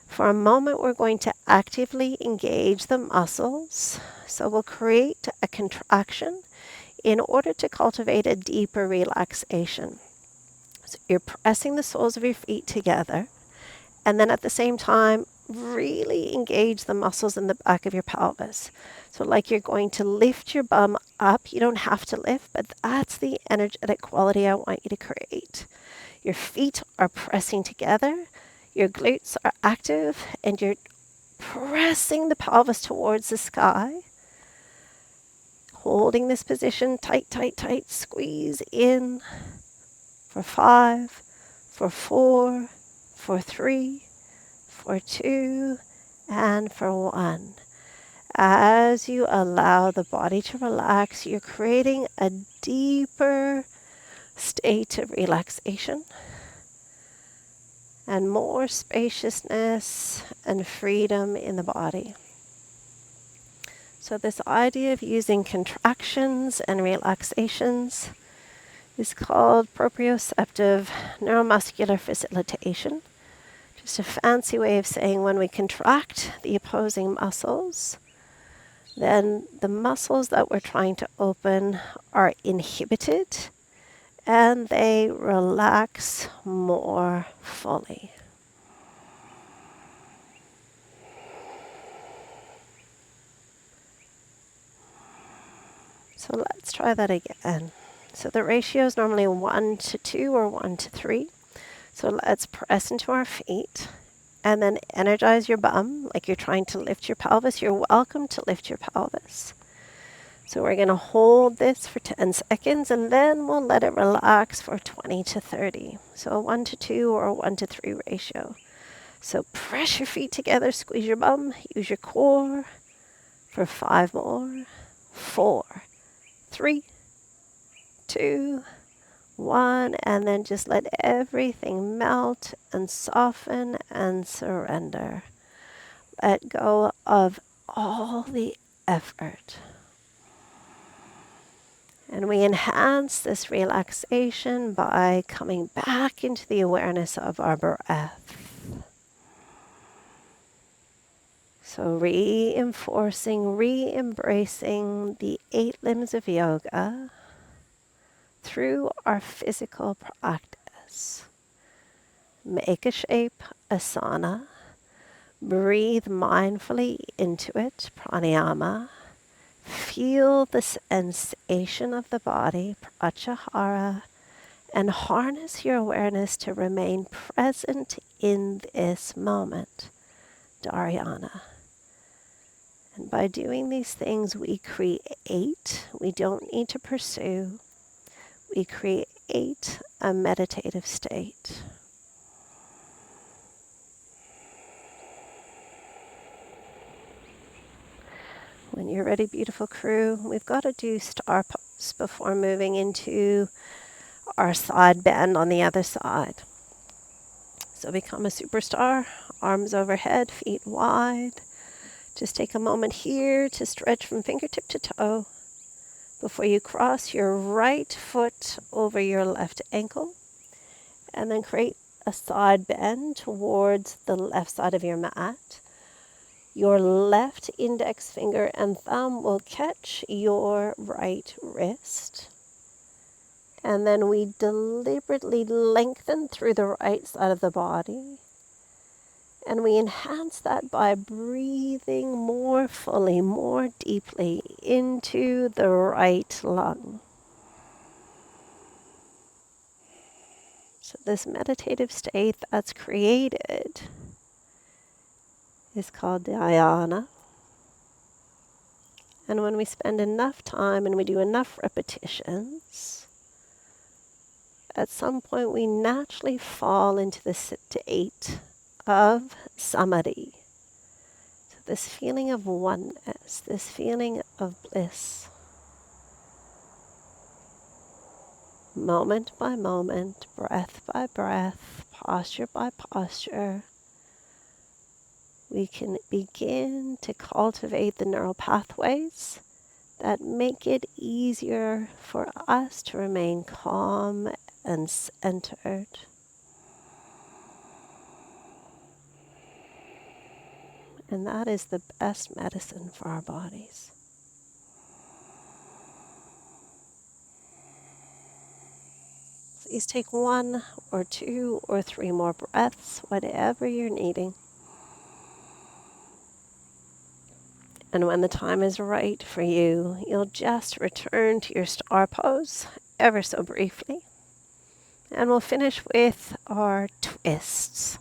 For a moment, we're going to actively engage the muscles. So we'll create a contraction in order to cultivate a deeper relaxation. So you're pressing the soles of your feet together. And then at the same time, really engage the muscles in the back of your pelvis. So like you're going to lift your bum up. You don't have to lift, but that's the energetic quality I want you to create. Your feet are pressing together, your glutes are active, and you're pressing the pelvis towards the sky. Holding this position tight, tight, tight. Squeeze in for 5, for 4, for 3, for 2, and for 1. As you allow the body to relax, you're creating a deeper state of relaxation and more spaciousness and freedom in the body. So this idea of using contractions and relaxations is called proprioceptive neuromuscular facilitation. Just a fancy way of saying when we contract the opposing muscles, then the muscles that we're trying to open are inhibited and they relax more fully. So let's try that again. So the ratio is normally 1 to 2 or 1 to 3. So let's press into our feet and then energize your bum like you're trying to lift your pelvis. You're welcome to lift your pelvis. So we're going to hold this for 10 seconds and then we'll let it relax for 20 to 30. So a 1 to 2 or a 1 to 3 ratio. So press your feet together, squeeze your bum, use your core for 5 more, 4, 3, 2, 1, and then just let everything melt and soften and surrender. Let go of all the effort. And we enhance this relaxation by coming back into the awareness of our breath. So reinforcing, re-embracing the 8 limbs of yoga through our physical practice. Make a shape, asana. Breathe mindfully into it, pranayama. Feel the sensation of the body, pratyahara, and harness your awareness to remain present in this moment, dharana. And by doing these things, we create, we don't need to pursue, we create a meditative state. When you're ready, beautiful crew, we've got to do star pose before moving into our side bend on the other side. So become a superstar, arms overhead, feet wide. Just take a moment here to stretch from fingertip to toe before you cross your right foot over your left ankle and then create a side bend towards the left side of your mat. Your left index finger and thumb will catch your right wrist. And then we deliberately lengthen through the right side of the body. And we enhance that by breathing more fully, more deeply into the right lung. So this meditative state that's created is called dhyana. And when we spend enough time and we do enough repetitions, at some point we naturally fall into the state of samadhi. So this feeling of oneness, this feeling of bliss. Moment by moment, breath by breath, posture by posture, we can begin to cultivate the neural pathways that make it easier for us to remain calm and centered. And that is the best medicine for our bodies. Please take 1 or 2 or 3 more breaths, whatever you're needing. And when the time is right for you, you'll just return to your star pose ever so briefly. And we'll finish with our twists.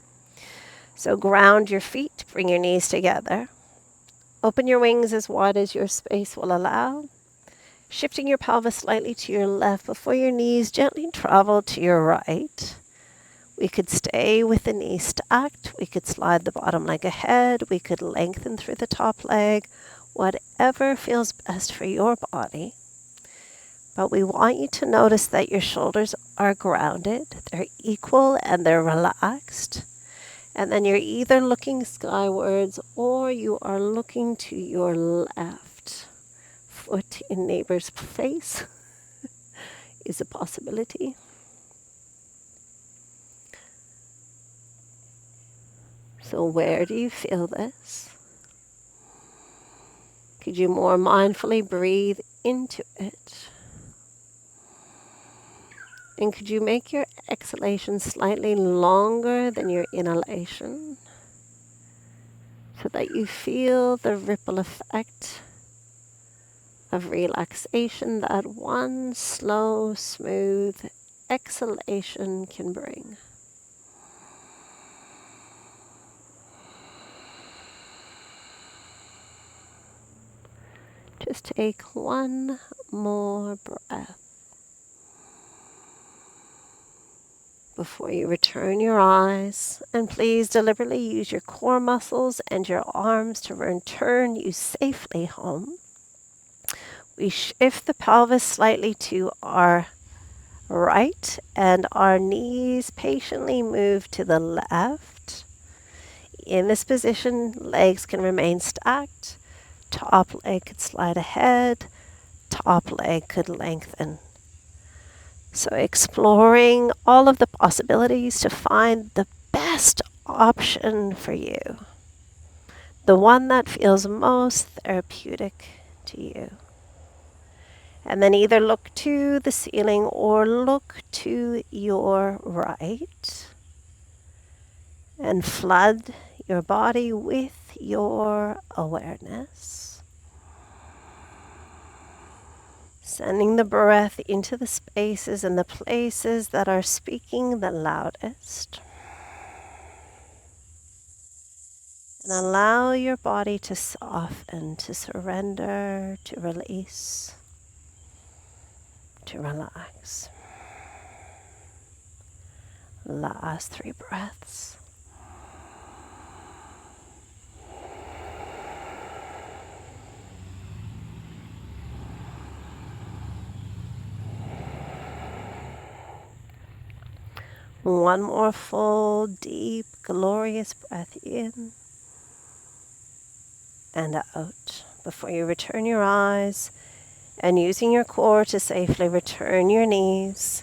So ground your feet, bring your knees together. Open your wings as wide as your space will allow. Shifting your pelvis slightly to your left before your knees gently travel to your right. We could stay with the knees stacked. We could slide the bottom leg ahead. We could lengthen through the top leg. Whatever feels best for your body. But we want you to notice that your shoulders are grounded, they're equal, and they're relaxed. And then you're either looking skywards or you are looking to your left. Foot in neighbor's face is a possibility. So where do you feel this? Could you more mindfully breathe into it? And could you make your exhalation slightly longer than your inhalation so that you feel the ripple effect of relaxation that one slow, smooth exhalation can bring? Just take one more breath before you return your eyes, and please deliberately use your core muscles and your arms to return you safely home. We shift the pelvis slightly to our right and our knees patiently move to the left. In this position, legs can remain stacked. Top leg could slide ahead. Top leg could lengthen. So exploring all of the possibilities to find the best option for you. The one that feels most therapeutic to you. And then either look to the ceiling or look to your right and flood your body with your awareness. Sending the breath into the spaces and the places that are speaking the loudest. And allow your body to soften, to surrender, to release, to relax. Last 3 breaths. One more full, deep, glorious breath in and out before you return your eyes, and using your core to safely return your knees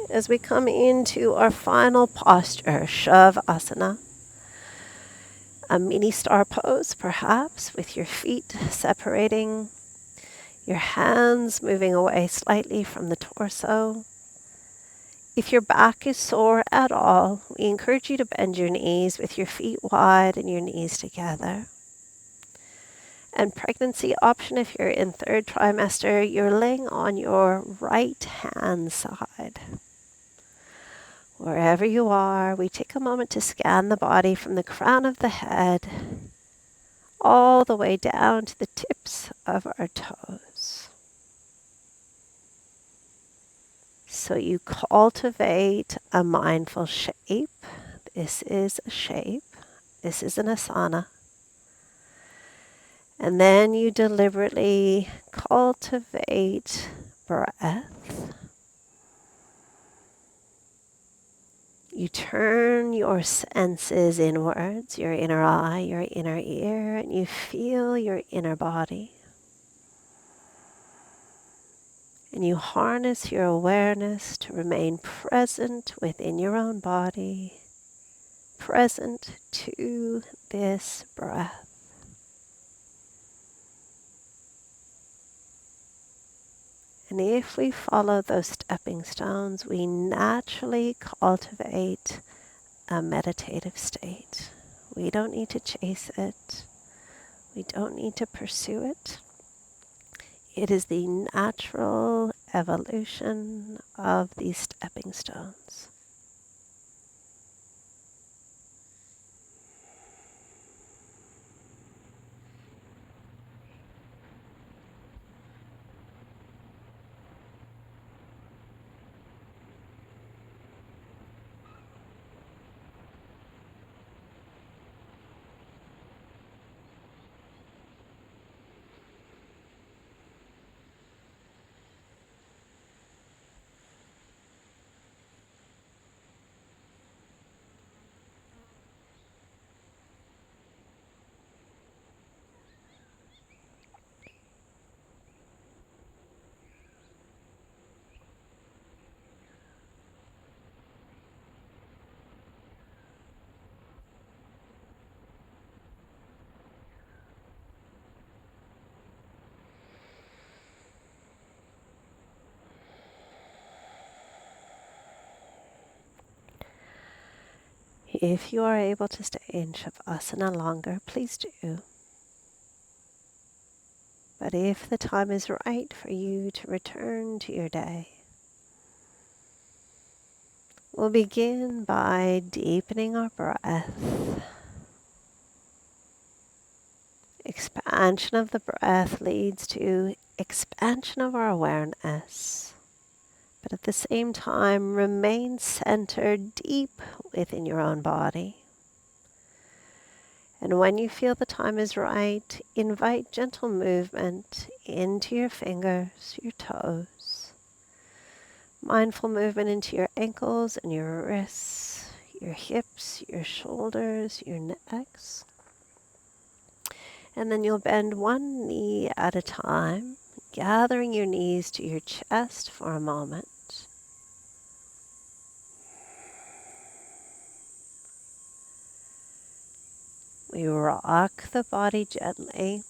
as we come into our final posture, Shavasana. A mini star pose, perhaps, with your feet separating, your hands moving away slightly from the torso. If your back is sore at all, we encourage you to bend your knees with your feet wide and your knees together. And pregnancy option, if you're in 3rd trimester, you're laying on your right hand side. Wherever you are, we take a moment to scan the body from the crown of the head all the way down to the tips of our toes. So you cultivate a mindful shape. This is a shape. This is an asana. And then you deliberately cultivate breath. You turn your senses inwards, your inner eye, your inner ear, and you feel your inner body. And you harness your awareness to remain present within your own body, present to this breath. And if we follow those stepping stones, we naturally cultivate a meditative state. We don't need to chase it. We don't need to pursue it. It is the natural evolution of these stepping stones. If you are able to stay in Shavasana longer, please do. But if the time is right for you to return to your day, we'll begin by deepening our breath. Expansion of the breath leads to expansion of our awareness. But at the same time, remain centered deep within your own body. And when you feel the time is right, invite gentle movement into your fingers, your toes. Mindful movement into your ankles and your wrists, your hips, your shoulders, your necks. And then you'll bend one knee at a time, gathering your knees to your chest for a moment. We rock the body gently,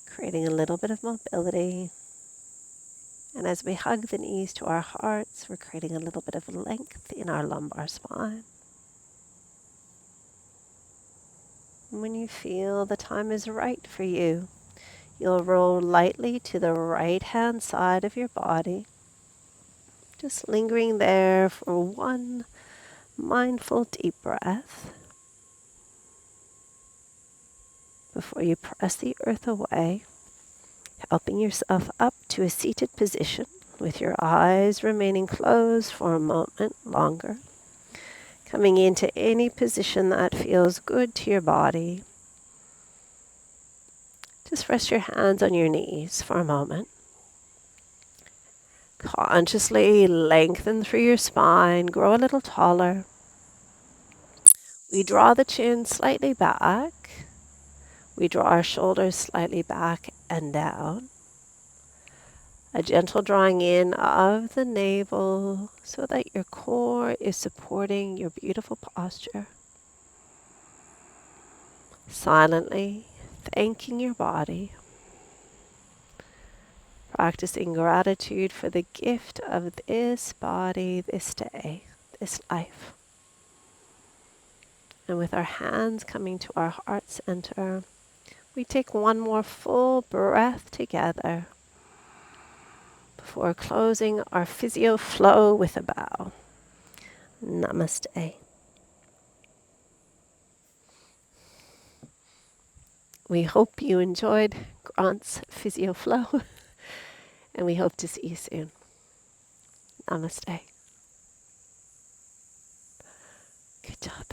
creating a little bit of mobility. And as we hug the knees to our hearts, we're creating a little bit of length in our lumbar spine. And when you feel the time is right for you, you'll roll lightly to the right-hand side of your body, just lingering there for one mindful deep breath before you press the earth away, helping yourself up to a seated position with your eyes remaining closed for a moment longer, coming into any position that feels good to your body. Just rest your hands on your knees for a moment. Consciously lengthen through your spine, grow a little taller. We draw the chin slightly back. We draw our shoulders slightly back and down. A gentle drawing in of the navel so that your core is supporting your beautiful posture. Silently thanking your body. Practicing gratitude for the gift of this body, this day, this life. And with our hands coming to our heart center, we take one more full breath together before closing our physio flow with a bow. Namaste. We hope you enjoyed Grant's physio flow, and we hope to see you soon. Namaste. Good job.